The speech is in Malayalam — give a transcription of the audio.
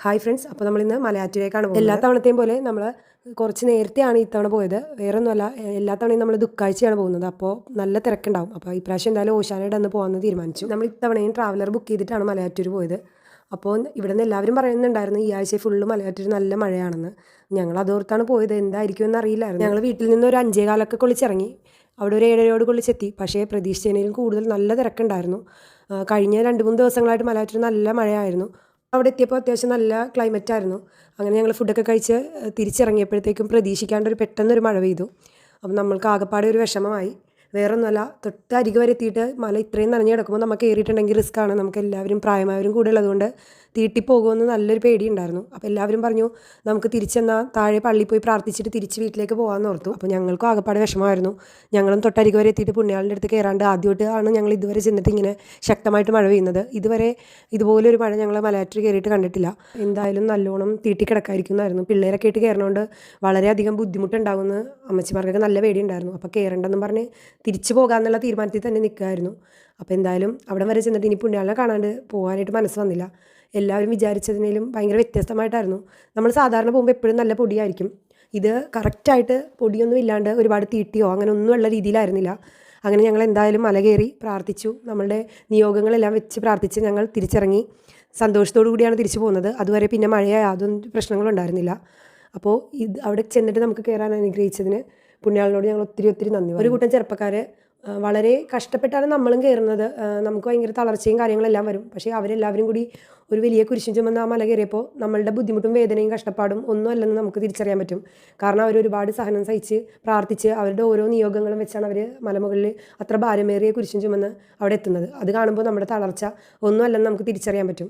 ഹായ് ഫ്രണ്ട്സ്, അപ്പോൾ നമ്മളിന്ന് മലയാറ്റൂരേക്കാണ് പോകുന്നത്. എല്ലാ തവണത്തെയും പോലെ നമ്മൾ കുറച്ച് നേരത്തെയാണ് ഇത്തവണ പോയത്. വേറെ ഒന്നുമല്ല, എല്ലാ തവണയും നമ്മൾ ദുഃഖാഴ്ചയാണ് പോകുന്നത്. അപ്പോൾ നല്ല തിരക്കുണ്ടാവും. അപ്പോൾ ഇപ്രാവശ്യം എന്തായാലും ഓശാനയുടെ അന്ന് പോകാമെന്ന് തീരുമാനിച്ചു. നമ്മൾ ഇത്തവണയും ട്രാവലർ ബുക്ക് ചെയ്തിട്ടാണ് മലയാറ്റൂർ പോയത്. അപ്പോൾ ഇവിടെ നിന്ന് എല്ലാവരും പറയുന്നുണ്ടായിരുന്നു ഈ ആഴ്ച ഫുള്ള് മലയാറ്റൂർ നല്ല മഴയാണെന്ന്. ഞങ്ങൾ അതോർത്താണ് പോയത്, എന്തായിരിക്കും എന്ന് അറിയില്ലായിരുന്നു. ഞങ്ങൾ വീട്ടിൽ നിന്ന് ഒരു 5:15 കൊള്ളിച്ചിറങ്ങി. അവിടെ ഒരു 7:00 കൊള്ളിച്ചെത്തി. പക്ഷേ പ്രതീക്ഷിച്ചതിനേലും കൂടുതൽ നല്ല തിരക്കുണ്ടായിരുന്നു. കഴിഞ്ഞ 2-3 ദിവസങ്ങളായിട്ട് മലയാറ്റൂർ നല്ല മഴയായിരുന്നു. അവിടെ എത്തിയപ്പോൾ അത്യാവശ്യം നല്ല ക്ലൈമറ്റ് ആയിരുന്നു. അങ്ങനെ ഞങ്ങൾ ഫുഡൊക്കെ കഴിച്ച് തിരിച്ചിറങ്ങിയപ്പോഴത്തേക്കും പ്രതീക്ഷിക്കാണ്ട് പെട്ടെന്നൊരു മഴ പെയ്തു. അപ്പം നമ്മൾക്ക് ആകെപ്പാടെ ഒരു വിഷമമായി. വേറൊന്നുമല്ല, തൊട്ട് അരികെ വരെ എത്തിയിട്ട് മല ഇത്രയും നനഞ്ഞ് കിടക്കുമ്പോൾ നമുക്ക് കയറിയിട്ടുണ്ടെങ്കിൽ റിസ്ക്കാണ്. നമുക്ക് എല്ലാവരും പ്രായമായവരും കൂടെ ഉള്ളതുകൊണ്ട് തീട്ടിപ്പോകുമെന്ന് നല്ലൊരു പേടിയുണ്ടായിരുന്നു. അപ്പോൾ എല്ലാവരും പറഞ്ഞു നമുക്ക് തിരിച്ചെന്നാൽ താഴെ പള്ളിയിൽ പോയി പ്രാർത്ഥിച്ചിട്ട് തിരിച്ച് വീട്ടിലേക്ക് പോകാമെന്ന് ഓർത്തു. അപ്പോൾ ഞങ്ങൾക്കും ആകെപ്പാടെ വിഷമമായിരുന്നു. ഞങ്ങളും തൊട്ടരികെ വരെ എത്തിയിട്ട് പുണ്യാളിൻ്റെ അടുത്ത് കയറാണ്ട് ആദ്യമായിട്ടാണ് ഞങ്ങൾ ഇതുവരെ ചെന്നിട്ട് ഇങ്ങനെ ശക്തമായിട്ട് മഴ പെയ്യുന്നത്. ഇതുവരെ ഇതുപോലൊരു മഴ ഞങ്ങൾ മലയാറ്റൂർ കയറിയിട്ട് കണ്ടിട്ടില്ല. എന്തായാലും നല്ലോണം തീട്ടി കിടക്കായിരിക്കുന്നതായിരുന്നു. പിള്ളേരൊക്കെ ആയിട്ട് കയറണോണ്ട് വളരെയധികം ബുദ്ധിമുട്ടുണ്ടാകുമെന്ന് അമ്മച്ചിമാർക്കൊക്കെ നല്ല പേടിയുണ്ടായിരുന്നു. അപ്പോൾ കയറണ്ടെന്നും പറഞ്ഞ് തിരിച്ചു പോകാമെന്നുള്ള തീരുമാനത്തിൽ തന്നെ നിൽക്കുമായിരുന്നു. അപ്പോൾ എന്തായാലും അവിടെ വരെ ചെന്നിട്ട് ഇനി പുണ്യാളിനെ കാണാണ്ട് പോകാനായിട്ട് മനസ്സ് വന്നില്ല. എല്ലാവരും വിചാരിച്ചതിനേലും ഭയങ്കര വ്യത്യസ്തമായിട്ടായിരുന്നു. നമ്മൾ സാധാരണ പോകുമ്പോൾ എപ്പോഴും നല്ല പൊടിയായിരിക്കും. ഇത് കറക്റ്റായിട്ട് പൊടിയൊന്നും ഇല്ലാണ്ട് ഒരുപാട് തീട്ടിയോ അങ്ങനെ ഒന്നുമുള്ള രീതിയിലായിരുന്നില്ല. അങ്ങനെ ഞങ്ങൾ എന്തായാലും മല കയറി പ്രാർത്ഥിച്ചു. നമ്മളുടെ നിയോഗങ്ങളെല്ലാം വെച്ച് പ്രാർത്ഥിച്ച് ഞങ്ങൾ തിരിച്ചിറങ്ങി. സന്തോഷത്തോടു കൂടിയാണ് തിരിച്ചു പോകുന്നത്. അതുവരെ പിന്നെ മഴയായ യാതൊന്നും പ്രശ്നങ്ങളുണ്ടായിരുന്നില്ല. അപ്പോൾ അവിടെ ചെന്നിട്ട് നമുക്ക് കയറാൻ അനുഗ്രഹിച്ചതിന് പുണ്യാളിനോട് ഞങ്ങൾ ഒത്തിരി നന്ദി. ഒരു കൂട്ടം ചെറുപ്പക്കാർ വളരെ കഷ്ടപ്പെട്ടാണ് നമ്മളും കയറുന്നത്. നമുക്ക് ഭയങ്കര തളർച്ചയും കാര്യങ്ങളെല്ലാം വരും. പക്ഷേ അവരെല്ലാവരും കൂടി ഒരു വലിയ കുരിശും ചുമന്ന് ആ മല കയറിയപ്പോൾ നമ്മളുടെ ബുദ്ധിമുട്ടും വേദനയും കഷ്ടപ്പാടും ഒന്നും അല്ലെന്ന് നമുക്ക് തിരിച്ചറിയാൻ പറ്റും. കാരണം അവർ ഒരുപാട് സഹനം സഹിച്ച് പ്രാർത്ഥിച്ച് അവരുടെ ഓരോ നിയോഗങ്ങളും വെച്ചാണ് അവർ മലമുകളിൽ അത്ര ഭാരമേറിയ കുരിശും ചുമന്ന് അവിടെ എത്തുന്നത്. അത് കാണുമ്പോൾ നമ്മുടെ തളർച്ച ഒന്നും അല്ലെന്ന് നമുക്ക് തിരിച്ചറിയാൻ പറ്റും.